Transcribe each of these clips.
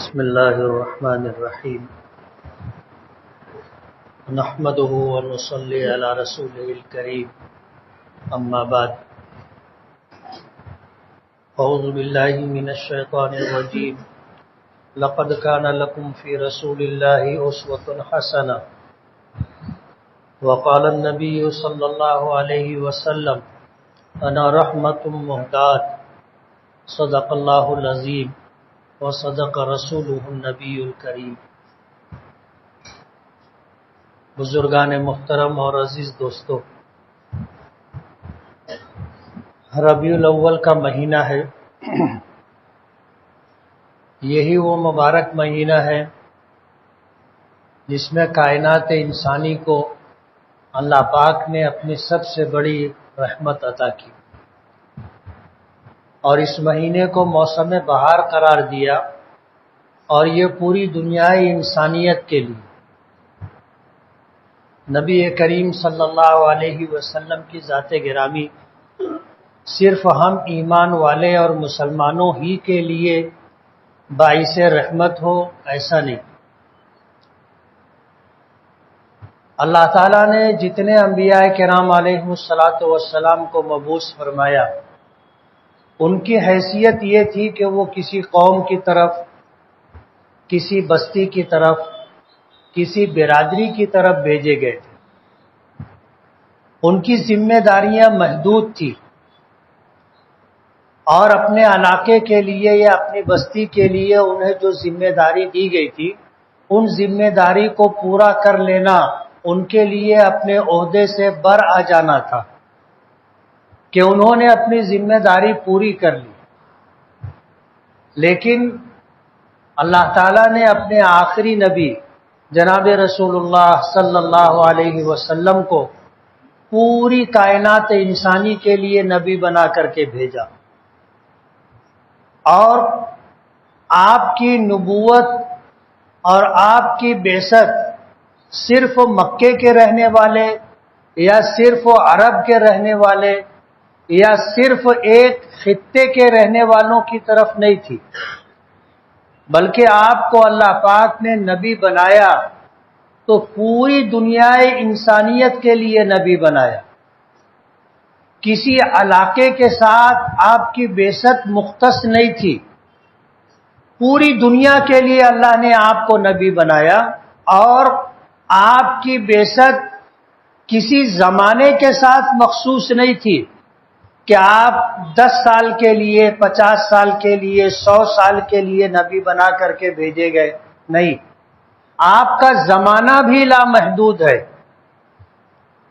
بسم اللہ الرحمن الرحیم نحمده ونصلی علی رسوله الکریم اما بعد اعوذ باللہ من الشیطان الرجیم لقد کان لکم فی رسول اللہ اسوة حسنہ وقال النبی صلی اللہ علیہ وسلم انا رحمت مہدات صدق اللہ العظیم وصدق رسولہ النبی الکریم۔ بزرگان محترم اور عزیز دوستو، ربیع الاول کا مہینہ ہے۔ یہی وہ مبارک مہینہ ہے جس میں کائنات انسانی کو اللہ پاک نے اپنی سب سے بڑی رحمت عطا کی، اور اس مہینے کو موسم بہار قرار دیا، اور یہ پوری دنیای انسانیت کے لیے نبی کریم صلی اللہ علیہ وسلم کی ذات گرامی صرف ہم ایمان والے اور مسلمانوں ہی کے لیے باعث رحمت ہو، ایسا نہیں۔ اللہ تعالیٰ نے جتنے انبیاء کرام علیہ الصلاۃ کو مبعوث فرمایا، ان کی حیثیت یہ تھی کہ وہ کسی قوم کی طرف، کسی بستی کی طرف، کسی برادری کی طرف بھیجے گئے تھے۔ ان کی ذمہ داریاں محدود تھیں، اور اپنے علاقے کے لیے یا اپنی بستی کے لیے انہیں جو ذمہ داری دی گئی تھی، ان ذمہ داری کو پورا کر لینا ان کے لیے اپنے عہدے سے بر آ جانا تھا کہ انہوں نے اپنی ذمہ داری پوری کر لی۔ لیکن اللہ تعالیٰ نے اپنے آخری نبی جناب رسول اللہ صلی اللہ علیہ وسلم کو پوری کائنات انسانی کے لیے نبی بنا کر کے بھیجا، اور آپ کی نبوت اور آپ کی بعثت صرف مکے کے رہنے والے یا صرف عرب کے رہنے والے یا صرف ایک خطے کے رہنے والوں کی طرف نہیں تھی، بلکہ آپ کو اللہ پاک نے نبی بنایا تو پوری دنیا انسانیت کے لیے نبی بنایا۔ کسی علاقے کے ساتھ آپ کی بعثت مختص نہیں تھی، پوری دنیا کے لیے اللہ نے آپ کو نبی بنایا، اور آپ کی بعثت کسی زمانے کے ساتھ مخصوص نہیں تھی کہ آپ 10 سال کے لیے، 50 سال کے لیے، 100 سال کے لیے نبی بنا کر کے بھیجے گئے، نہیں، آپ کا زمانہ بھی لامحدود ہے۔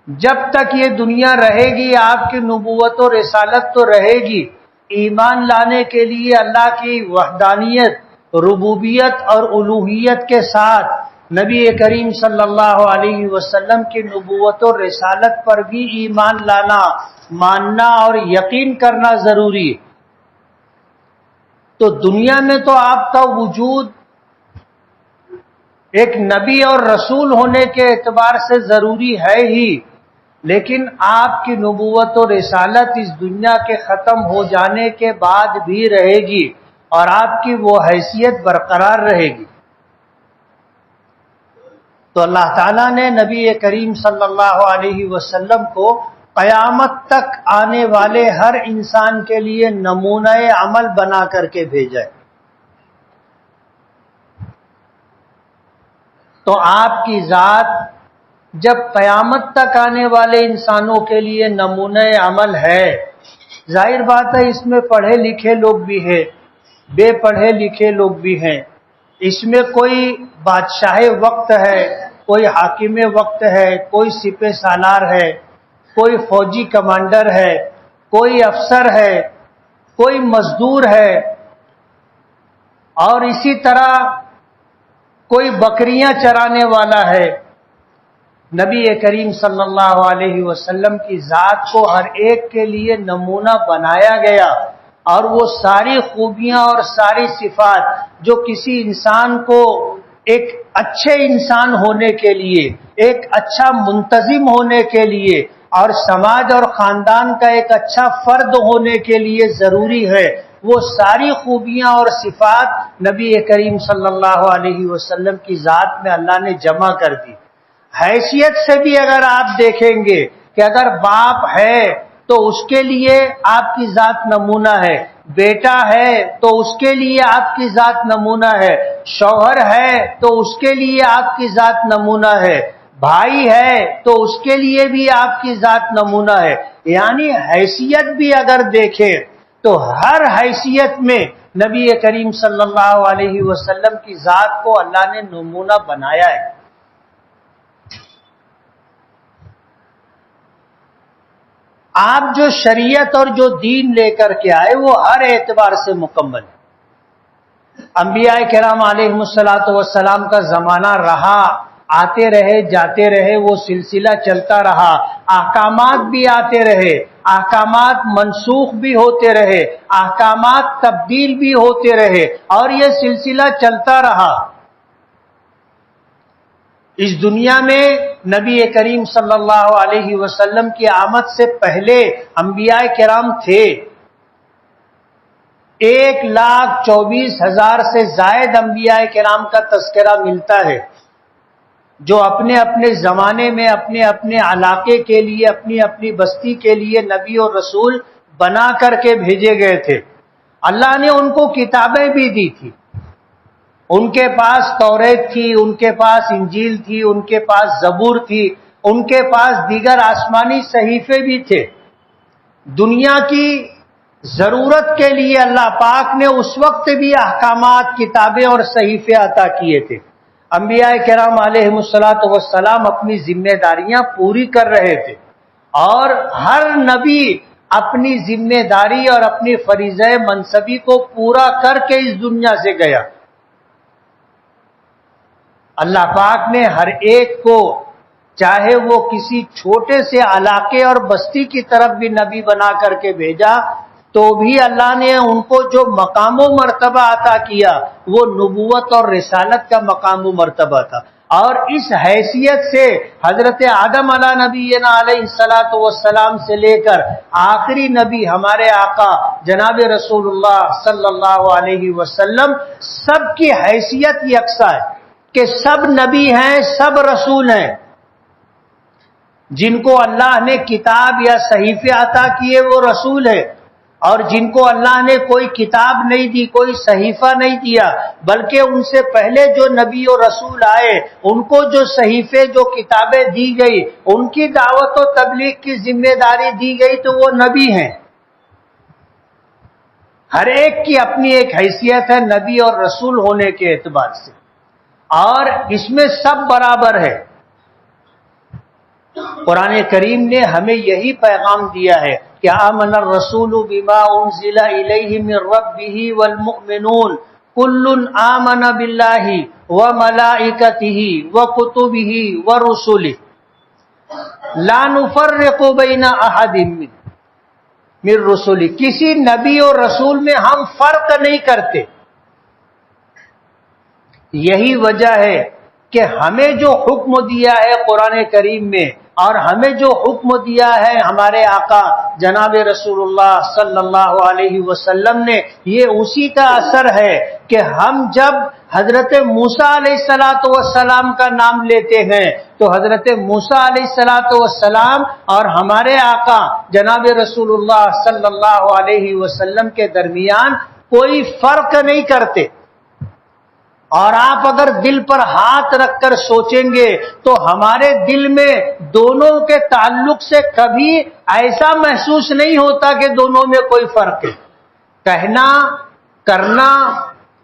جب تک یہ دنیا رہے گی آپ کی نبوت و رسالت تو رہے گی۔ ایمان لانے کے لیے اللہ کی وحدانیت، ربوبیت اور الوہیت کے ساتھ نبی کریم صلی اللہ علیہ وسلم کی نبوت و رسالت پر بھی ایمان لانا، ماننا اور یقین کرنا ضروری ہے۔ تو دنیا میں تو آپ کا وجود ایک نبی اور رسول ہونے کے اعتبار سے ضروری ہے ہی، لیکن آپ کی نبوت و رسالت اس دنیا کے ختم ہو جانے کے بعد بھی رہے گی، اور آپ کی وہ حیثیت برقرار رہے گی۔ تو اللہ تعالیٰ نے نبی کریم صلی اللہ علیہ وسلم کو قیامت تک آنے والے ہر انسان کے لیے نمونہ عمل بنا کر کے بھیجا ہے۔ تو آپ کی ذات جب قیامت تک آنے والے انسانوں کے لیے نمونہ عمل ہے، ظاہر بات ہے اس میں پڑھے لکھے لوگ بھی ہیں، بے پڑھے لکھے لوگ بھی ہیں، اس میں کوئی بادشاہ وقت ہے، کوئی حاکم وقت ہے، کوئی سپہ سالار ہے، کوئی فوجی کمانڈر ہے، کوئی افسر ہے، کوئی مزدور ہے، اور اسی طرح کوئی بکریاں چرانے والا ہے۔ نبی کریم صلی اللہ علیہ وسلم کی ذات کو ہر ایک کے لیے نمونہ بنایا گیا، اور وہ ساری خوبیاں اور ساری صفات جو کسی انسان کو ایک اچھے انسان ہونے کے لیے، ایک اچھا منتظم ہونے کے لیے، اور سماج اور خاندان کا ایک اچھا فرد ہونے کے لیے ضروری ہے، وہ ساری خوبیاں اور صفات نبی کریم صلی اللہ علیہ وسلم کی ذات میں اللہ نے جمع کر دی۔ حیثیت سے بھی اگر آپ دیکھیں گے کہ اگر باپ ہے تو اس کے لیے آپ کی ذات نمونہ ہے، بیٹا ہے تو اس کے لیے آپ کی ذات نمونہ ہے، شوہر ہے تو اس کے لیے آپ کی ذات نمونہ ہے، بھائی ہے تو اس کے لیے بھی آپ کی ذات نمونہ ہے۔ یعنی حیثیت بھی اگر دیکھیں تو ہر حیثیت میں نبی کریم صلی اللہ علیہ وسلم کی ذات کو اللہ نے نمونہ بنایا ہے۔ آپ جو شریعت اور جو دین لے کر کے آئے وہ ہر اعتبار سے مکمل ہے۔ انبیاء کرام علیہ الصلوۃ والسلام کا زمانہ رہا، آتے رہے جاتے رہے، وہ سلسلہ چلتا رہا، احکامات بھی آتے رہے، احکامات منسوخ بھی ہوتے رہے، احکامات تبدیل بھی ہوتے رہے، اور یہ سلسلہ چلتا رہا۔ اس دنیا میں نبی کریم صلی اللہ علیہ وسلم کی آمد سے پہلے انبیاء کرام تھے۔ 1,24,000 سے زائد انبیاء کرام کا تذکرہ ملتا ہے، جو اپنے اپنے زمانے میں اپنے اپنے علاقے کے لیے، اپنی اپنی بستی کے لیے نبی اور رسول بنا کر کے بھیجے گئے تھے۔ اللہ نے ان کو کتابیں بھی دی تھی، ان کے پاس توریت تھی، ان کے پاس انجیل تھی، ان کے پاس زبور تھی، ان کے پاس دیگر آسمانی صحیفے بھی تھے۔ دنیا کی ضرورت کے لیے اللہ پاک نے اس وقت بھی احکامات، کتابیں اور صحیفے عطا کیے تھے۔ انبیاء کرام علیہ الصلوۃ والسلام اپنی ذمہ داریاں پوری کر رہے تھے، اور ہر نبی اپنی ذمہ داری اور اپنی فریضہ منصبی کو پورا کر کے اس دنیا سے گیا۔ اللہ پاک نے ہر ایک کو، چاہے وہ کسی چھوٹے سے علاقے اور بستی کی طرف بھی نبی بنا کر کے بھیجا، تو بھی اللہ نے ان کو جو مقام و مرتبہ عطا کیا وہ نبوت اور رسالت کا مقام و مرتبہ تھا۔ اور اس حیثیت سے حضرت آدم علیہ نبینا علیہ الصلوۃ والسلام سے لے کر آخری نبی ہمارے آقا جناب رسول اللہ صلی اللہ علیہ وسلم، سب کی حیثیت یکساں ہے کہ سب نبی ہیں، سب رسول ہیں۔ جن کو اللہ نے کتاب یا صحیفے عطا کیے وہ رسول ہے، اور جن کو اللہ نے کوئی کتاب نہیں دی، کوئی صحیفہ نہیں دیا، بلکہ ان سے پہلے جو نبی و رسول آئے ان کو جو صحیفے، جو کتابیں دی گئی، ان کی دعوت و تبلیغ کی ذمہ داری دی گئی، تو وہ نبی ہیں۔ ہر ایک کی اپنی ایک حیثیت ہے نبی اور رسول ہونے کے اعتبار سے، اور اس میں سب برابر ہے۔ قرآن کریم نے ہمیں یہی پیغام دیا ہے کہ آمن الرسول بما انزل الیہ من ربہ والمؤمنون کل آمن باللہ وملائکتہ وکتبہ ورسلہ لا نفرق بین احد من رسلہ۔ کسی نبی اور رسول میں ہم فرق نہیں کرتے۔ یہی وجہ ہے کہ ہمیں جو حکم دیا ہے قرآن کریم میں، اور ہمیں جو حکم دیا ہے ہمارے آقا جناب رسول اللہ صلی اللہ علیہ وسلم نے، یہ اسی کا اثر ہے کہ ہم جب حضرت موسیٰ علیہ السلام کا نام لیتے ہیں تو حضرت موسیٰ علیہ السلام اور ہمارے آقا جناب رسول اللہ صلی اللہ علیہ وسلم کے درمیان کوئی فرق نہیں کرتے۔ اور آپ اگر دل پر ہاتھ رکھ کر سوچیں گے تو ہمارے دل میں دونوں کے تعلق سے کبھی ایسا محسوس نہیں ہوتا کہ دونوں میں کوئی فرق ہے۔ کہنا، کرنا،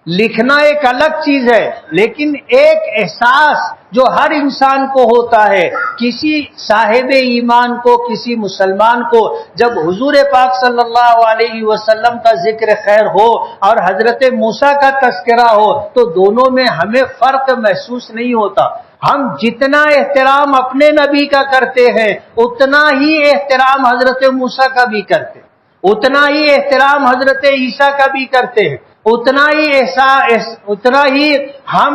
لکھنا ایک الگ چیز ہے، لیکن ایک احساس جو ہر انسان کو ہوتا ہے، کسی صاحب ایمان کو، کسی مسلمان کو جب حضور پاک صلی اللہ علیہ وسلم کا ذکر خیر ہو اور حضرت موسیٰ کا تذکرہ ہو تو دونوں میں ہمیں فرق محسوس نہیں ہوتا۔ ہم جتنا احترام اپنے نبی کا کرتے ہیں اتنا ہی احترام حضرت موسیٰ کا بھی کرتے ہیں، اتنا ہی احترام حضرت عیسیٰ کا بھی کرتے ہیں، اتنا ہی ہم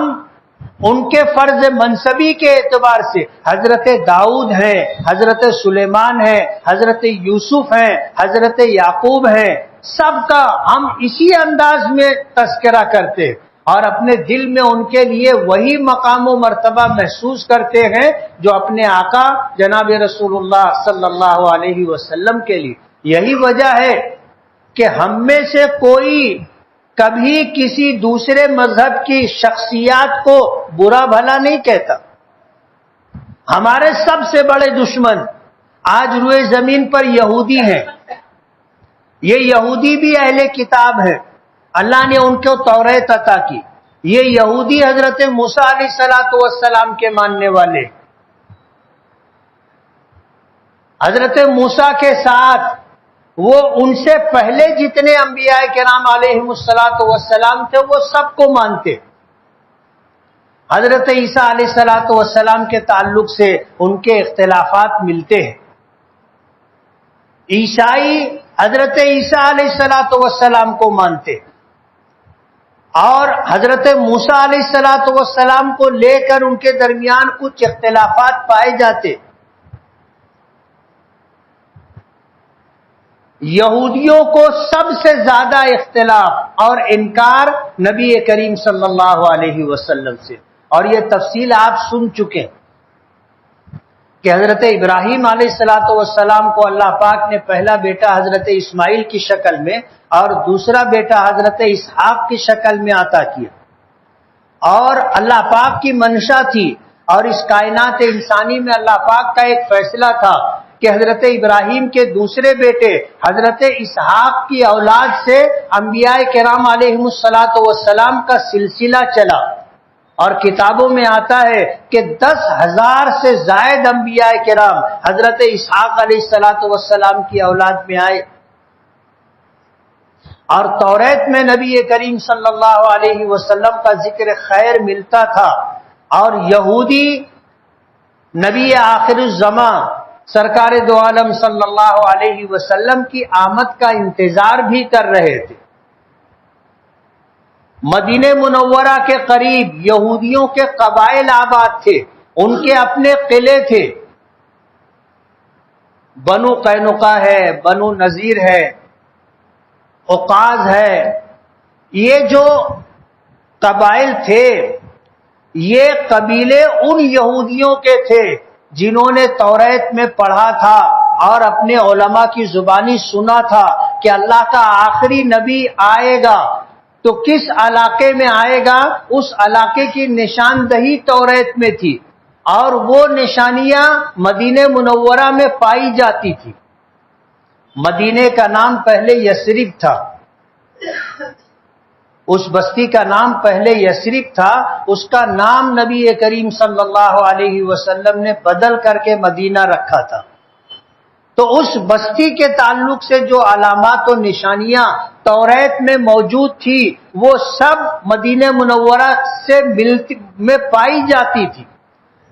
ان کے فرض منصبی کے اعتبار سے حضرت داؤد ہیں، حضرت سلیمان ہیں، حضرت یوسف ہیں، حضرت یعقوب ہیں، سب کا ہم اسی انداز میں تذکرہ کرتے ہیں اور اپنے دل میں ان کے لیے وہی مقام و مرتبہ محسوس کرتے ہیں جو اپنے آقا جناب رسول اللہ صلی اللہ علیہ وسلم کے لیے. یہی وجہ ہے کہ ہم میں سے کوئی کبھی کسی دوسرے مذہب کی شخصیات کو برا بھلا نہیں کہتا. ہمارے سب سے بڑے دشمن آج روئے زمین پر یہودی ہیں. یہ یہودی بھی اہل کتاب ہے، اللہ نے ان کو توریت عطا کی. یہ یہودی حضرت موسیٰ علیہ السلام کے ماننے والے. حضرت موسیٰ کے ساتھ وہ ان سے پہلے جتنے انبیاء کرام علیہم السلام تھے وہ سب کو مانتے. حضرت عیسیٰ علیہ السلام کے تعلق سے ان کے اختلافات ملتے ہیں. عیسائی حضرت عیسیٰ علیہ السلام کو مانتے اور حضرت موسیٰ علیہ السلام کو لے کر ان کے درمیان کچھ اختلافات پائے جاتے. یہودیوں کو سب سے زیادہ اختلاف اور انکار نبی کریم صلی اللہ علیہ وسلم سے، اور یہ تفصیل آپ سن چکے کہ حضرت ابراہیم علیہ السلام کو اللہ پاک نے پہلا بیٹا حضرت اسماعیل کی شکل میں اور دوسرا بیٹا حضرت اسحاق کی شکل میں عطا کیا. اور اللہ پاک کی منشا تھی اور اس کائنات انسانی میں اللہ پاک کا ایک فیصلہ تھا کہ حضرت ابراہیم کے دوسرے بیٹے حضرت اسحاق کی اولاد سے انبیاء کرام علیہم السلام کا سلسلہ چلا. اور کتابوں میں آتا ہے کہ 10,000 سے زائد انبیاء کرام حضرت اسحاق علیہ السلام کی اولاد میں آئے. اور توریت میں نبی کریم صلی اللہ علیہ وسلم کا ذکر خیر ملتا تھا. اور یہودی نبی آخر الزمان سرکار دو عالم صلی اللہ علیہ وسلم کی آمد کا انتظار بھی کر رہے تھے. مدینہ منورہ کے قریب یہودیوں کے قبائل آباد تھے، ان کے اپنے قلعے تھے. بنو قینقاع ہے، بنو نذیر ہے، عقاز ہے. یہ جو قبائل تھے یہ قبیلے ان یہودیوں کے تھے جنہوں نے توریت میں پڑھا تھا اور اپنے علماء کی زبانی سنا تھا کہ اللہ کا آخری نبی آئے گا تو کس علاقے میں آئے گا. اس علاقے کی نشاندہی توریت میں تھی اور وہ نشانیاں مدینہ منورہ میں پائی جاتی تھی. مدینے کا نام پہلے یثرب تھا، اس بستی کا نام پہلے یثرب تھا، اس کا نام نبی کریم صلی اللہ علیہ وسلم نے بدل کر کے مدینہ رکھا تھا. تو اس بستی کے تعلق سے جو علامات و نشانیاں توریت میں موجود تھی وہ سب مدینہ منورہ سے میں پائی جاتی تھی.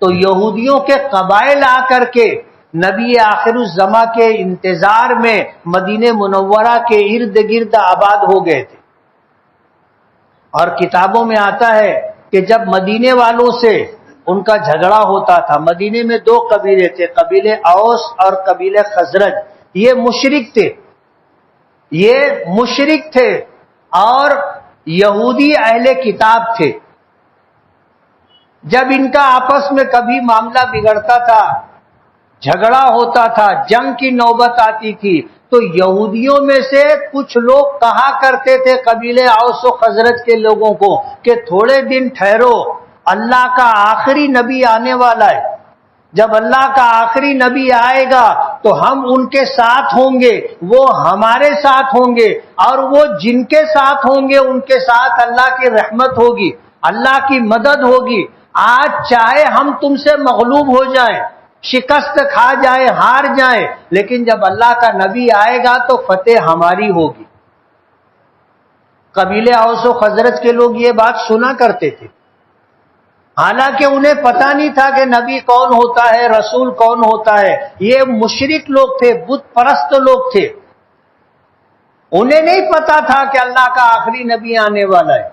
تو یہودیوں کے قبائل آ کر کے نبی آخر الزماں کے انتظار میں مدینہ منورہ کے ارد گرد آباد ہو گئے تھے. اور کتابوں میں آتا ہے کہ جب مدینے والوں سے ان کا جھگڑا ہوتا تھا، مدینے میں 2 قبیلے تھے، قبیلے اوس اور قبیلے خزرج. یہ مشرک تھے اور یہودی اہل کتاب تھے. جب ان کا آپس میں کبھی معاملہ بگڑتا تھا، جھگڑا ہوتا تھا، جنگ کی نوبت آتی تھی، تو یہودیوں میں سے کچھ لوگ کہا کرتے تھے قبیلے اوس و خزرج کے لوگوں کو کہ تھوڑے دن ٹھہرو، اللہ کا آخری نبی آنے والا ہے. جب اللہ کا آخری نبی آئے گا تو ہم ان کے ساتھ ہوں گے، وہ ہمارے ساتھ ہوں گے، اور وہ جن کے ساتھ ہوں گے ان کے ساتھ اللہ کی رحمت ہوگی، اللہ کی مدد ہوگی. آج چاہے ہم تم سے مغلوب ہو جائیں، شکست کھا جائیں، ہار جائیں، لیکن جب اللہ کا نبی آئے گا تو فتح ہماری ہوگی. قبیلے اوس و خزرج کے لوگ یہ بات سنا کرتے تھے، حالانکہ انہیں پتا نہیں تھا کہ نبی کون ہوتا ہے، رسول کون ہوتا ہے. یہ مشرک لوگ تھے، بت پرست لوگ تھے، انہیں نہیں پتا تھا کہ اللہ کا آخری نبی آنے والا ہے.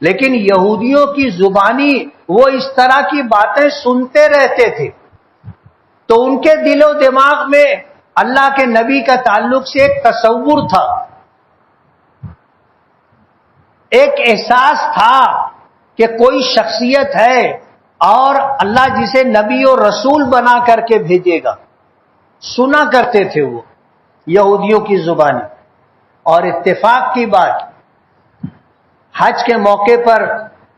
لیکن یہودیوں کی زبانی وہ اس طرح کی باتیں سنتے رہتے تھے تو ان کے دل و دماغ میں اللہ کے نبی کا تعلق سے ایک تصور تھا ایک احساس تھا کہ کوئی شخصیت ہے اور اللہ جسے نبی اور رسول بنا کر کے بھیجے گا. سنا کرتے تھے وہ یہودیوں کی زبانی. اور اتفاق کی بات، حج کے موقع پر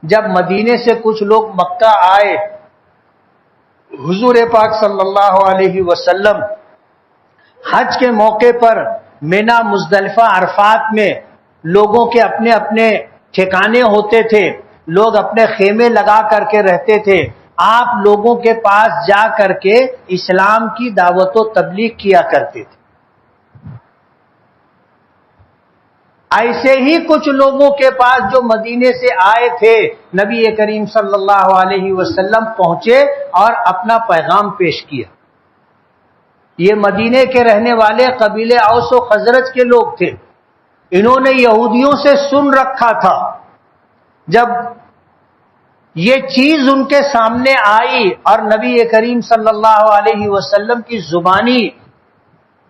جب مدینے سے کچھ لوگ مکہ آئے، حضور پاک صلی اللہ علیہ وسلم حج کے موقع پر مینا، مزدلفہ، عرفات میں لوگوں کے اپنے اپنے ٹھکانے ہوتے تھے، لوگ اپنے خیمے لگا کر کے رہتے تھے. آپ لوگوں کے پاس جا کر کے اسلام کی دعوت و تبلیغ کیا کرتے تھے. ایسے ہی کچھ لوگوں کے پاس جو مدینے سے آئے تھے، نبی کریم صلی اللہ علیہ وسلم پہنچے اور اپنا پیغام پیش کیا. یہ مدینے کے رہنے والے قبیلے اوس و خزرج کے لوگ تھے. انہوں نے یہودیوں سے سن رکھا تھا. جب یہ چیز ان کے سامنے آئی اور نبی کریم صلی اللہ علیہ وسلم کی زبانی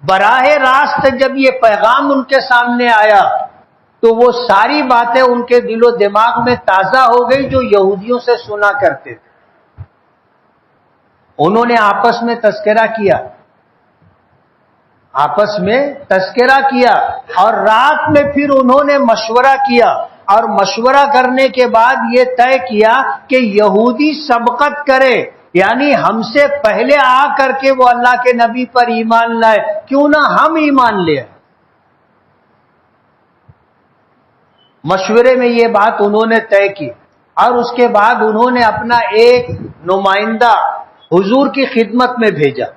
براہ راست جب یہ پیغام ان کے سامنے آیا تو وہ ساری باتیں ان کے دل و دماغ میں تازہ ہو گئی جو یہودیوں سے سنا کرتے تھے. انہوں نے آپس میں تذکرہ کیا اور رات میں پھر انہوں نے مشورہ کیا، اور مشورہ کرنے کے بعد یہ طے کیا کہ یہودی سبقت کرے، یعنی ہم سے پہلے آ کر کے وہ اللہ کے نبی پر ایمان لائے، کیوں نہ ہم ایمان لیں. مشورے میں یہ بات انہوں نے طے کی، اور اس کے بعد انہوں نے اپنا ایک نمائندہ حضور کی خدمت میں بھیجا.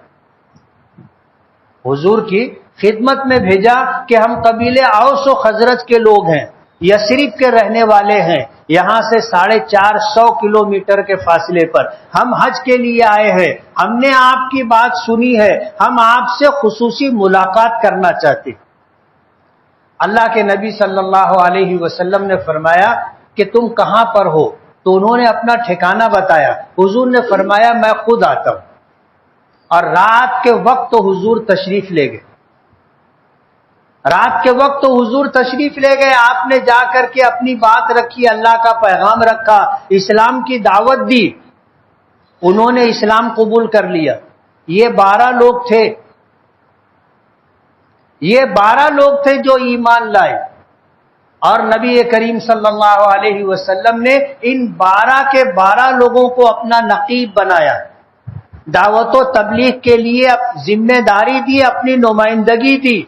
حضور کی خدمت میں بھیجا کہ ہم قبیلے اوس و خزرج کے لوگ ہیں، یثرب کے رہنے والے ہیں، یہاں سے 450 کلومیٹر کے فاصلے پر ہم حج کے لیے آئے ہیں، ہم نے آپ کی بات سنی ہے، ہم آپ سے خصوصی ملاقات کرنا چاہتے ہیں. اللہ کے نبی صلی اللہ علیہ وسلم نے فرمایا کہ تم کہاں پر ہو؟ تو انہوں نے اپنا ٹھکانہ بتایا. حضور نے فرمایا میں خود آتا ہوں. اور رات کے وقت حضور تشریف لے گئے. آپ نے جا کر کے اپنی بات رکھی، اللہ کا پیغام رکھا، اسلام کی دعوت دی. انہوں نے اسلام قبول کر لیا. یہ 12 لوگ تھے جو ایمان لائے، اور نبی کریم صلی اللہ علیہ وسلم نے ان 12 کے 12 لوگوں کو اپنا نقیب بنایا، دعوت و تبلیغ کے لیے ذمہ داری دی، اپنی نمائندگی دی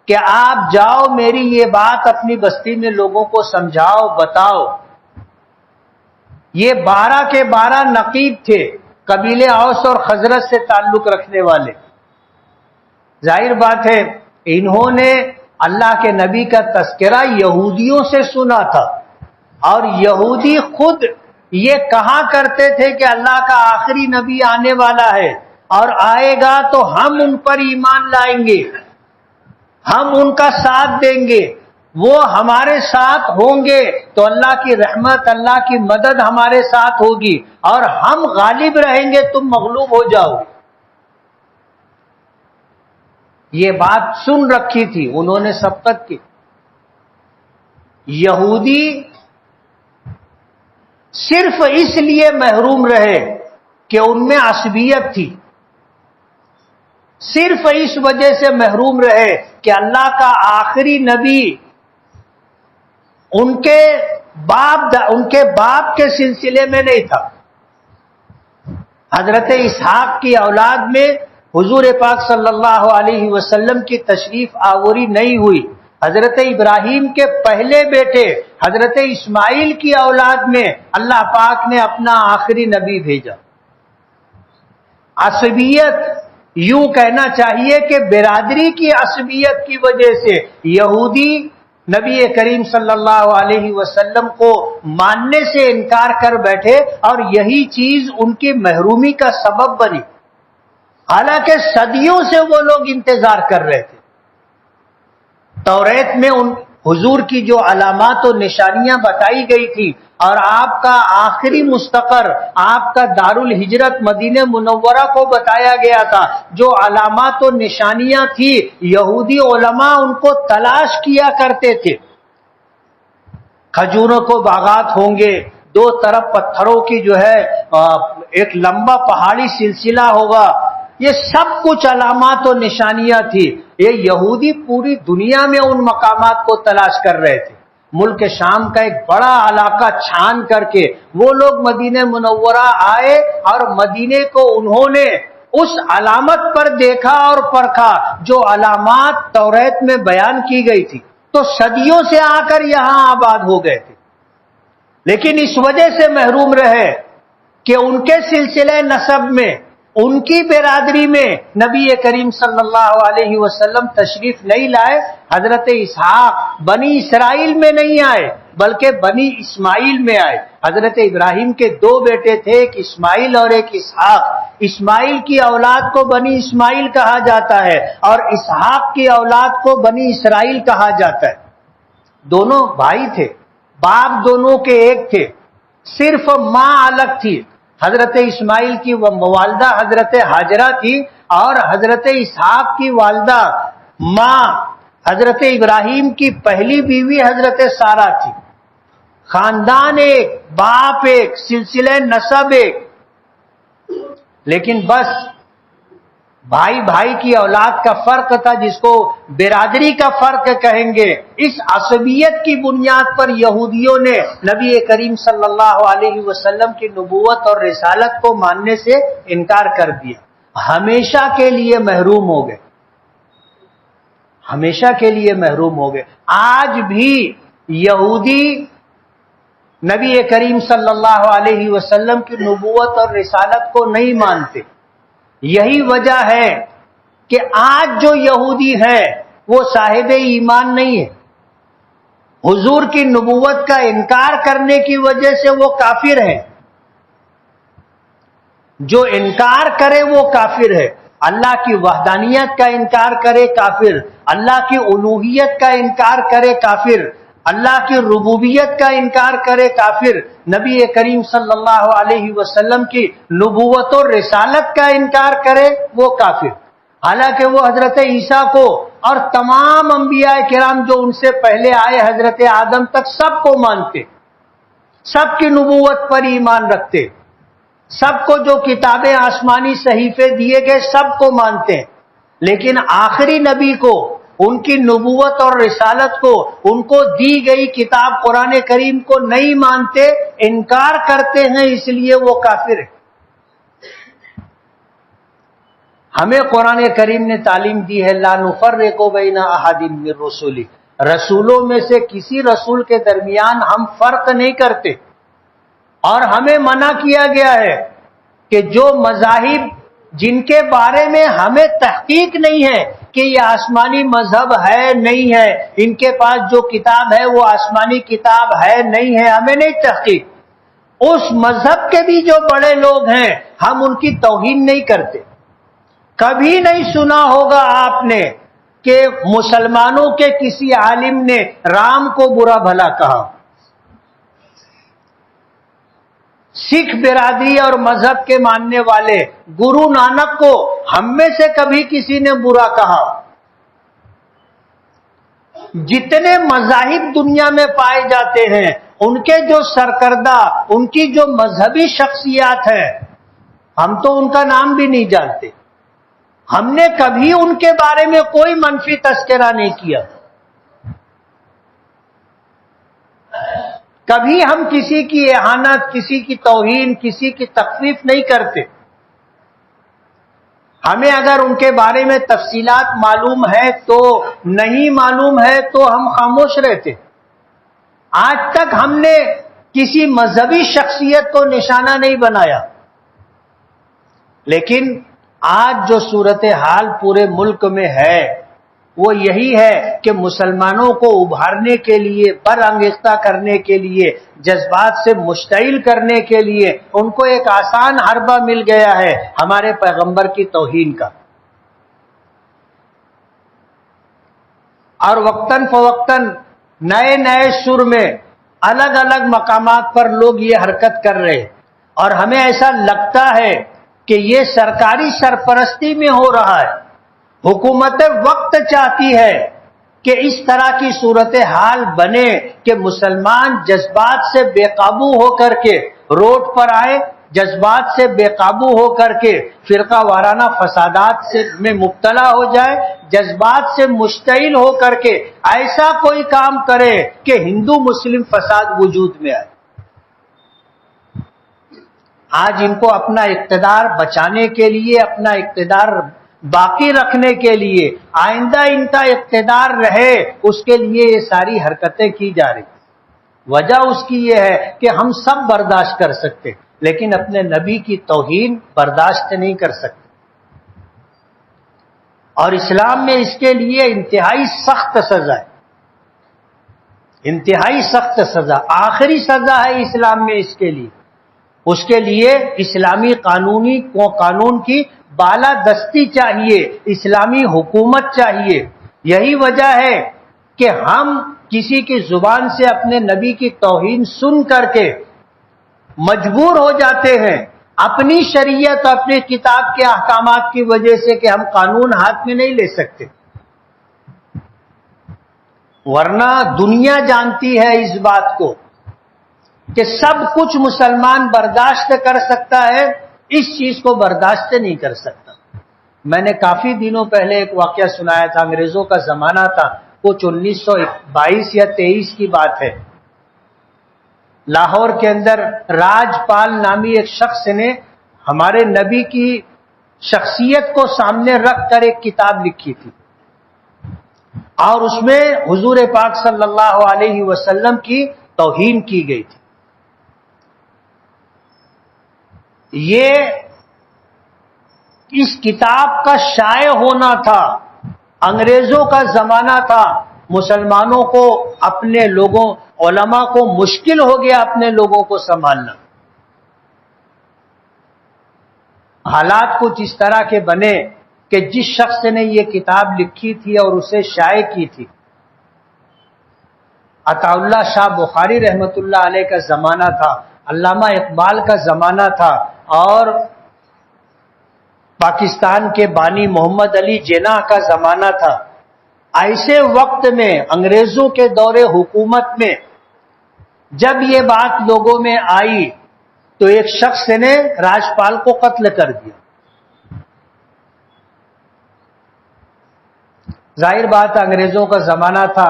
کہ آپ جاؤ میری یہ بات اپنی بستی میں لوگوں کو سمجھاؤ، بتاؤ. یہ 12 کے 12 نقیب تھے، قبیلے اوس اور خزرج سے تعلق رکھنے والے. ظاہر بات ہے انہوں نے اللہ کے نبی کا تذکرہ یہودیوں سے سنا تھا، اور یہودی خود یہ کہا کرتے تھے کہ اللہ کا آخری نبی آنے والا ہے، اور آئے گا تو ہم ان پر ایمان لائیں گے، ہم ان کا ساتھ دیں گے، وہ ہمارے ساتھ ہوں گے تو اللہ کی رحمت، اللہ کی مدد ہمارے ساتھ ہوگی، اور ہم غالب رہیں گے، تم مغلوب ہو جاؤ. یہ بات سن رکھی تھی، انہوں نے سبقت کی. یہودی صرف اس لیے محروم رہے کہ ان میں عصبیت تھی، صرف اس وجہ سے محروم رہے کہ اللہ کا آخری نبی ان کے باپ کے سلسلے میں نہیں تھا. حضرت اسحاق کی اولاد میں حضور پاک صلی اللہ علیہ وسلم کی تشریف آوری نہیں ہوئی. حضرت ابراہیم کے پہلے بیٹے حضرت اسماعیل کی اولاد میں اللہ پاک نے اپنا آخری نبی بھیجا. عصبیت، یوں کہنا چاہیے کہ برادری کی عصبیت کی وجہ سے یہودی نبی کریم صلی اللہ علیہ وسلم کو ماننے سے انکار کر بیٹھے، اور یہی چیز ان کی محرومی کا سبب بنی. حالانکہ صدیوں سے وہ لوگ انتظار کر رہے تھے. توریت میں ان حضور کی جو علامات و نشانیاں بتائی گئی تھی، اور آپ کا آخری مستقر، آپ کا دارالہجرت مدینہ منورہ کو بتایا گیا تھا، جو علامات و نشانیاں تھی یہودی علماء ان کو تلاش کیا کرتے تھے. کھجوروں کو باغات ہوں گے، دو طرف پتھروں کی جو ہے ایک لمبا پہاڑی سلسلہ ہوگا. یہ سب کچھ علامات و نشانیاں تھی. یہ یہودی پوری دنیا میں ان مقامات کو تلاش کر رہے تھے. ملک شام کا ایک بڑا علاقہ چھان کر کے وہ لوگ مدینہ منورہ آئے اور مدینے کو انہوں نے اس علامت پر دیکھا اور پرکھا جو علامات توریت میں بیان کی گئی تھی. تو صدیوں سے آ کر یہاں آباد ہو گئے تھے، لیکن اس وجہ سے محروم رہے کہ ان کے سلسلے نسب میں، ان کی برادری میں نبی کریم صلی اللہ علیہ وسلم تشریف نہیں لائے. حضرت اسحاق بنی اسرائیل میں نہیں آئے بلکہ بنی اسماعیل میں آئے. حضرت ابراہیم کے دو بیٹے تھے، ایک اسماعیل اور ایک اسحاق. اسماعیل کی اولاد کو بنی اسماعیل کہا جاتا ہے اور اسحاق کی اولاد کو بنی اسرائیل کہا جاتا ہے. دونوں بھائی تھے، باپ دونوں کے ایک تھے، صرف ماں الگ تھی. حضرت اسماعیل کی والدہ حضرت ہاجرہ تھی اور حضرت اسحاق کی والدہ ماں حضرت ابراہیم کی پہلی بیوی حضرت سارہ تھی. خاندان ایک، باپ ایک، سلسلہ نسب ایک، لیکن بس بھائی بھائی کی اولاد کا فرق تھا، جس کو برادری کا فرق کہیں گے. اس عصبیت کی بنیاد پر یہودیوں نے نبی کریم صلی اللہ علیہ وسلم کی نبوت اور رسالت کو ماننے سے انکار کر دیا. ہمیشہ کے لیے محروم ہو گئے، ہمیشہ کے لیے محروم ہو گئے. آج بھی یہودی نبی کریم صلی اللہ علیہ وسلم کی نبوت اور رسالت کو نہیں مانتے. یہی وجہ ہے کہ آج جو یہودی ہے وہ صاحب ایمان نہیں ہے. حضور کی نبوت کا انکار کرنے کی وجہ سے وہ کافر ہے. جو انکار کرے وہ کافر ہے. اللہ کی وحدانیت کا انکار کرے کافر، اللہ کی الوہیت کا انکار کرے کافر، اللہ کی ربوبیت کا انکار کرے کافر، نبی کریم صلی اللہ علیہ وسلم کی نبوت و رسالت کا انکار کرے وہ کافر. حالانکہ وہ حضرت عیسیٰ کو اور تمام انبیاء کرام جو ان سے پہلے آئے حضرت آدم تک سب کو مانتے، سب کی نبوت پر ایمان رکھتے، سب کو جو کتابیں آسمانی صحیفے دیے گئے سب کو مانتے. لیکن آخری نبی کو، ان کی نبوت اور رسالت کو، ان کو دی گئی کتاب قرآن کریم کو نہیں مانتے، انکار کرتے ہیں، اس لیے وہ کافر ہے. ہمیں قرآن کریم نے تعلیم دی ہے لا نفرق بین احد من رسولی، رسولوں میں سے کسی رسول کے درمیان ہم فرق نہیں کرتے. اور ہمیں منع کیا گیا ہے کہ جو مذاہب جن کے بارے میں ہمیں تحقیق نہیں ہے کہ یہ آسمانی مذہب ہے نہیں ہے، ان کے پاس جو کتاب ہے وہ آسمانی کتاب ہے نہیں ہے، ہمیں نہیں تحقیق. اس مذہب کے بھی جو بڑے لوگ ہیں ہم ان کی توہین نہیں کرتے. کبھی نہیں سنا ہوگا آپ نے کہ مسلمانوں کے کسی عالم نے رام کو برا بھلا کہا. سکھ برادری اور مذہب کے ماننے والے گرو نانک کو ہم میں سے کبھی کسی نے برا کہا. جتنے مذاہب دنیا میں پائے جاتے ہیں ان کے جو سرکردہ، ان کی جو مذہبی شخصیات ہیں، ہم تو ان کا نام بھی نہیں جانتے. ہم نے کبھی ان کے بارے میں کوئی منفی تذکرہ نہیں کیا. کبھی ہم کسی کی اہانت، کسی کی توہین، کسی کی تخفیف نہیں کرتے. ہمیں اگر ان کے بارے میں تفصیلات معلوم ہے تو، نہیں معلوم ہے تو ہم خاموش رہتے. آج تک ہم نے کسی مذہبی شخصیت کو نشانہ نہیں بنایا. لیکن آج جو صورتحال پورے ملک میں ہے وہ یہی ہے کہ مسلمانوں کو ابھارنے کے لیے، برانگیختہ کرنے کے لیے، جذبات سے مشتعل کرنے کے لیے ان کو ایک آسان حربہ مل گیا ہے ہمارے پیغمبر کی توہین کا. اور وقتاً فوقتاً نئے نئے سر میں الگ الگ مقامات پر لوگ یہ حرکت کر رہے ہیں، اور ہمیں ایسا لگتا ہے کہ یہ سرکاری سرپرستی میں ہو رہا ہے. حکومت وقت چاہتی ہے کہ اس طرح کی صورتحال بنے کہ مسلمان جذبات سے بے قابو ہو کر کے روڈ پر آئے، جذبات سے بے قابو ہو کر کے فرقہ وارانہ فسادات میں مبتلا ہو جائے، جذبات سے مشتعل ہو کر کے ایسا کوئی کام کرے کہ ہندو مسلم فساد وجود میں آئے۔ آج ان کو اپنا اقتدار بچانے کے لیے، اپنا اقتدار باقی رکھنے کے لیے، آئندہ ان کا اقتدار رہے اس کے لیے یہ ساری حرکتیں کی جا رہی۔ وجہ اس کی یہ ہے کہ ہم سب برداشت کر سکتے لیکن اپنے نبی کی توہین برداشت نہیں کر سکتے، اور اسلام میں اس کے لیے انتہائی سخت سزا ہے، انتہائی سخت سزا، آخری سزا ہے اسلام میں اس کے لیے۔ اس کے لیے اسلامی قانون کی بالادستی چاہیے، اسلامی حکومت چاہیے۔ یہی وجہ ہے کہ ہم کسی کی زبان سے اپنے نبی کی توہین سن کر کے مجبور ہو جاتے ہیں اپنی شریعت، اپنی کتاب کے احکامات کی وجہ سے کہ ہم قانون ہاتھ میں نہیں لے سکتے، ورنہ دنیا جانتی ہے اس بات کو کہ سب کچھ مسلمان برداشت کر سکتا ہے، اس چیز کو برداشت نہیں کر سکتا۔ میں نے کافی دنوں پہلے ایک واقعہ سنایا تھا، انگریزوں کا زمانہ تھا، کچھ 1922 یا 23 کی بات ہے۔ لاہور کے اندر راج پال نامی ایک شخص نے ہمارے نبی کی شخصیت کو سامنے رکھ کر ایک کتاب لکھی تھی، اور اس میں حضور پاک صلی اللہ علیہ وسلم کی توہین کی گئی تھی۔ یہ اس کتاب کا شائع ہونا تھا، انگریزوں کا زمانہ تھا، مسلمانوں کو، اپنے لوگوں، علماء کو مشکل ہو گیا اپنے لوگوں کو سنبھالنا۔ حالات کچھ اس طرح کے بنے کہ جس شخص نے یہ کتاب لکھی تھی اور اسے شائع کی تھی، عطا اللہ شاہ بخاری رحمت اللہ علیہ کا زمانہ تھا، علامہ اقبال کا زمانہ تھا، اور پاکستان کے بانی محمد علی جناح کا زمانہ تھا۔ ایسے وقت میں انگریزوں کے دور حکومت میں جب یہ بات لوگوں میں آئی تو ایک شخص نے راجپال کو قتل کر دیا۔ ظاہر بات انگریزوں کا زمانہ تھا،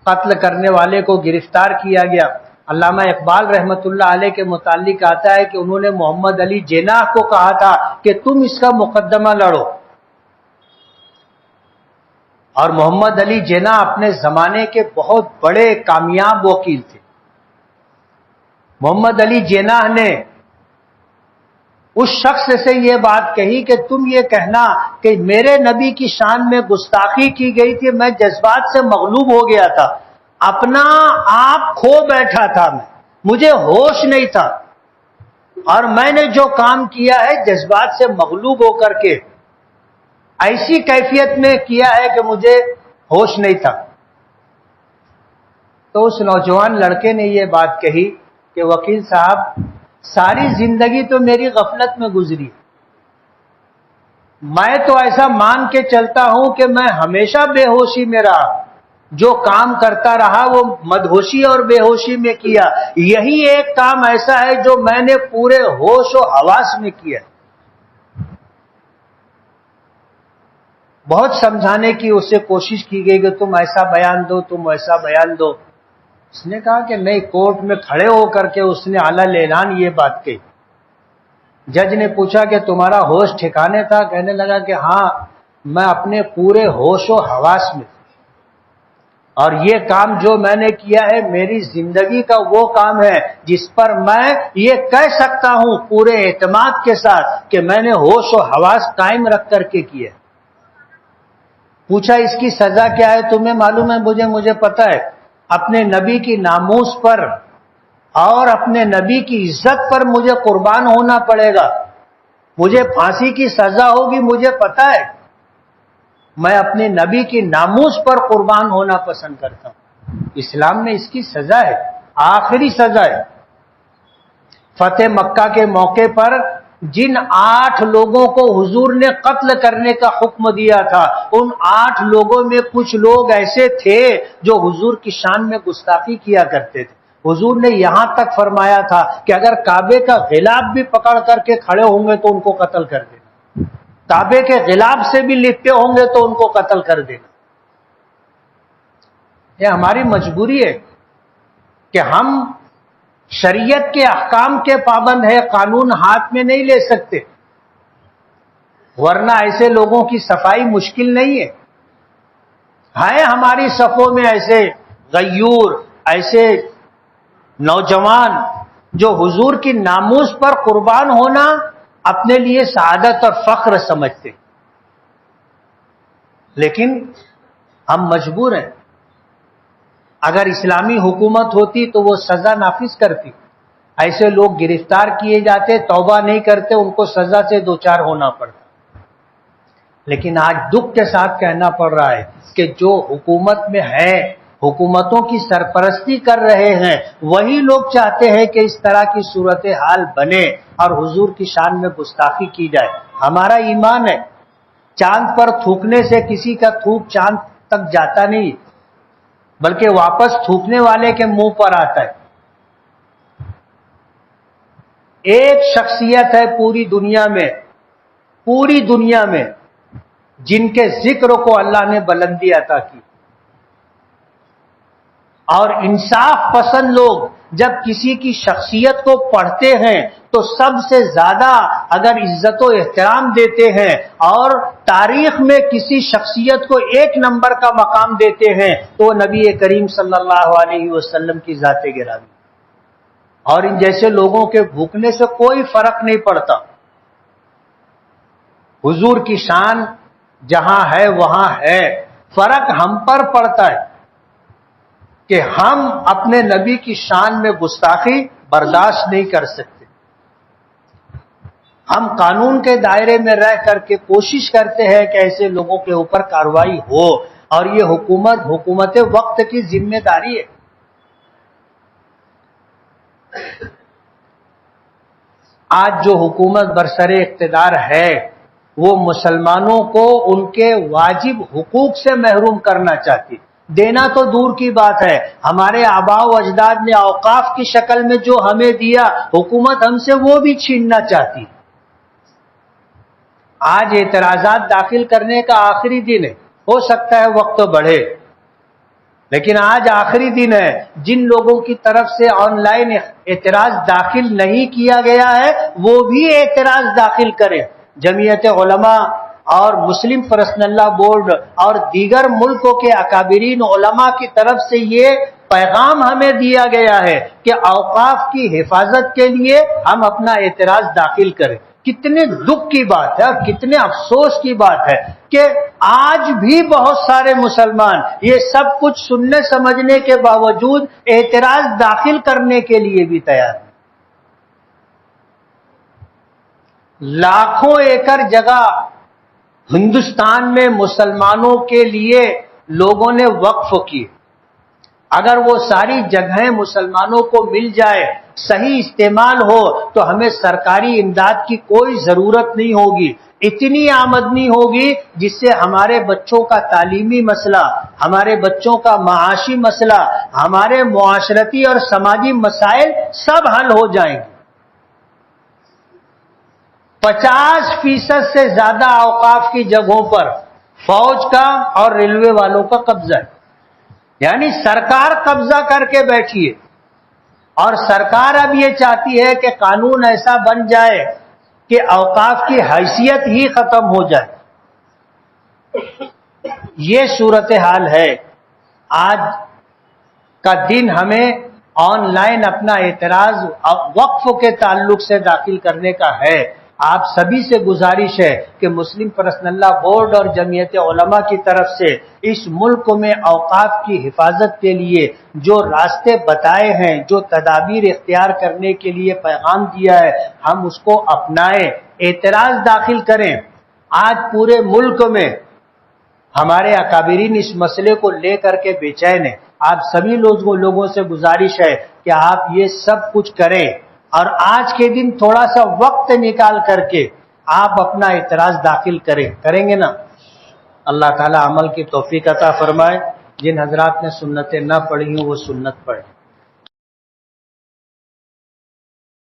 قتل کرنے والے کو گرفتار کیا گیا۔ علامہ اقبال رحمت اللہ علیہ کے متعلق آتا ہے کہ انہوں نے محمد علی جناح کو کہا تھا کہ تم اس کا مقدمہ لڑو، اور محمد علی جناح اپنے زمانے کے بہت بڑے کامیاب وکیل تھے۔ محمد علی جناح نے اس شخص سے یہ بات کہی کہ تم یہ کہنا کہ میرے نبی کی شان میں گستاخی کی گئی تھی، میں جذبات سے مغلوب ہو گیا تھا، اپنا آپ کھو بیٹھا تھا، مجھے ہوش نہیں تھا، اور میں نے جو کام کیا ہے جذبات سے مغلوب ہو کر کے ایسی کیفیت میں کیا ہے کہ مجھے ہوش نہیں تھا۔ تو اس نوجوان لڑکے نے یہ بات کہی کہ وکیل صاحب، ساری زندگی تو میری غفلت میں گزری، میں تو ایسا مان کے چلتا ہوں کہ میں ہمیشہ بے ہوشی میں رہا، جو کام کرتا رہا وہ مدہوشی اور بے ہوشی میں کیا، یہی ایک کام ایسا ہے جو میں نے پورے ہوش و حواس میں کیا۔ بہت سمجھانے کی اسے کوشش کی گئی کہ تم ایسا بیان دو، تم ایسا بیان دو۔ اس نے کہا کہ نہیں، کورٹ میں کھڑے ہو کر کے اس نے اعلیٰ اعلان یہ بات کہی۔ جج نے پوچھا کہ تمہارا ہوش ٹھکانے تھا؟ کہنے لگا کہ ہاں، میں اپنے پورے ہوش و حواس میں تھا، اور یہ کام جو میں نے کیا ہے میری زندگی کا وہ کام ہے جس پر میں یہ کہہ سکتا ہوں پورے اعتماد کے ساتھ کہ میں نے ہوش و حواس قائم رکھ کر کے کیا۔ پوچھا اس کی سزا کیا ہے؟ تمہیں معلوم ہے؟ مجھے پتا ہے، اپنے نبی کی ناموس پر اور اپنے نبی کی عزت پر مجھے قربان ہونا پڑے گا، مجھے پھانسی کی سزا ہوگی، مجھے پتا ہے، میں اپنے نبی کی ناموس پر قربان ہونا پسند کرتا ہوں۔ اسلام میں اس کی سزا ہے، آخری سزا ہے۔ فتح مکہ کے موقع پر جن 8 لوگوں کو حضور نے قتل کرنے کا حکم دیا تھا، ان 8 لوگوں میں کچھ لوگ ایسے تھے جو حضور کی شان میں گستاخی کیا کرتے تھے۔ حضور نے یہاں تک فرمایا تھا کہ اگر کعبے کا غلاف بھی پکڑ کر کے کھڑے ہوں گے تو ان کو قتل کر دینا، کعبے کے غلاف سے بھی لپٹے ہوں گے تو ان کو قتل کر دینا۔ یہ ہماری مجبوری ہے کہ ہم شریعت کے احکام کے پابند ہے، قانون ہاتھ میں نہیں لے سکتے، ورنہ ایسے لوگوں کی صفائی مشکل نہیں ہے ہماری صفوں میں ایسے غیور، ایسے نوجوان جو حضور کی ناموس پر قربان ہونا اپنے لیے سعادت اور فخر سمجھتے، لیکن ہم مجبور ہیں۔ اگر اسلامی حکومت ہوتی تو وہ سزا نافذ کرتی، ایسے لوگ گرفتار کیے جاتے، توبہ نہیں کرتے، ان کو سزا سے دوچار ہونا پڑتا۔ لیکن آج دکھ کے ساتھ کہنا پڑ رہا ہے کہ جو حکومت میں ہے، حکومتوں کی سرپرستی کر رہے ہیں، وہی لوگ چاہتے ہیں کہ اس طرح کی صورتحال بنے اور حضور کی شان میں گستاخی کی جائے۔ ہمارا ایمان ہے، چاند پر تھوکنے سے کسی کا تھوک چاند تک جاتا نہیں، بلکہ واپس تھوکنے والے کے منہ پر آتا ہے۔ ایک شخصیت ہے پوری دنیا میں جن کے ذکر کو اللہ نے بلندی عطا کی، اور انصاف پسند لوگ جب کسی کی شخصیت کو پڑھتے ہیں تو سب سے زیادہ اگر عزت و احترام دیتے ہیں اور تاریخ میں کسی شخصیت کو 1 نمبر کا مقام دیتے ہیں تو نبی کریم صلی اللہ علیہ وسلم کی ذات گرامی، اور ان جیسے لوگوں کے بھوکنے سے کوئی فرق نہیں پڑتا۔ حضور کی شان جہاں ہے وہاں ہے، فرق ہم پر پڑتا ہے کہ ہم اپنے نبی کی شان میں گستاخی برداشت نہیں کر سکتے۔ ہم قانون کے دائرے میں رہ کر کے کوشش کرتے ہیں کہ ایسے لوگوں کے اوپر کارروائی ہو، اور یہ حکومت وقت کی ذمہ داری ہے۔ آج جو حکومت برسر اقتدار ہے وہ مسلمانوں کو ان کے واجب حقوق سے محروم کرنا چاہتی، دینا تو دور کی بات ہے، ہمارے آباء و اجداد نے اوقاف کی شکل میں جو ہمیں دیا، حکومت ہم سے وہ بھی چھیننا چاہتی۔ آج اعتراضات داخل کرنے کا آخری دن ہے، ہو سکتا ہے وقت بڑھے، لیکن آج آخری دن ہے۔ جن لوگوں کی طرف سے آن لائن اعتراض داخل نہیں کیا گیا ہے وہ بھی اعتراض داخل کریں۔ جمعیت علماء اور مسلم پرسنل لا بورڈ اور دیگر ملکوں کے اکابرین علماء کی طرف سے یہ پیغام ہمیں دیا گیا ہے کہ اوقاف کی حفاظت کے لیے ہم اپنا اعتراض داخل کریں۔ کتنے دکھ کی بات ہے اور کتنے افسوس کی بات ہے کہ آج بھی بہت سارے مسلمان یہ سب کچھ سننے سمجھنے کے باوجود اعتراض داخل کرنے کے لیے بھی تیار ہیں۔ لاکھوں ایکڑ جگہ ہندوستان میں مسلمانوں کے لیے لوگوں نے وقف کی، اگر وہ ساری جگہیں مسلمانوں کو مل جائے، صحیح استعمال ہو تو ہمیں سرکاری امداد کی کوئی ضرورت نہیں ہوگی، اتنی آمدنی ہوگی جس سے ہمارے بچوں کا تعلیمی مسئلہ، ہمارے بچوں کا معاشی مسئلہ، ہمارے معاشرتی اور سماجی مسائل سب حل ہو جائیں گے۔ 50% سے زیادہ اوقاف کی جگہوں پر فوج کا اور ریلوے والوں کا قبضہ ہے، یعنی سرکار قبضہ کر کے بیٹھی ہے، اور سرکار اب یہ چاہتی ہے کہ قانون ایسا بن جائے کہ اوقاف کی حیثیت ہی ختم ہو جائے۔ یہ صورتحال ہے۔ آج کا دن ہمیں آن لائن اپنا اعتراض وقف کے تعلق سے داخل کرنے کا ہے۔ آپ سبھی سے گزارش ہے کہ مسلم پرسنل لا بورڈ اور جمعیت علماء کی طرف سے اس ملک میں اوقاف کی حفاظت کے لیے جو راستے بتائے ہیں، جو تدابیر اختیار کرنے کے لیے پیغام دیا ہے، ہم اس کو اپنائیں، اعتراض داخل کریں۔ آج پورے ملک میں ہمارے اکابرین اس مسئلے کو لے کر کے بے چین ہیں۔ آپ سبھی لوگوں سے گزارش ہے کہ آپ یہ سب کچھ کریں، اور آج کے دن تھوڑا سا وقت نکال کر کے آپ اپنا اعتراض داخل کریں گے نا. اللہ تعالیٰ عمل کی توفیق عطا فرمائے. جن حضرات نے سنتیں نہ پڑھی ہوں وہ سنت پڑھیں.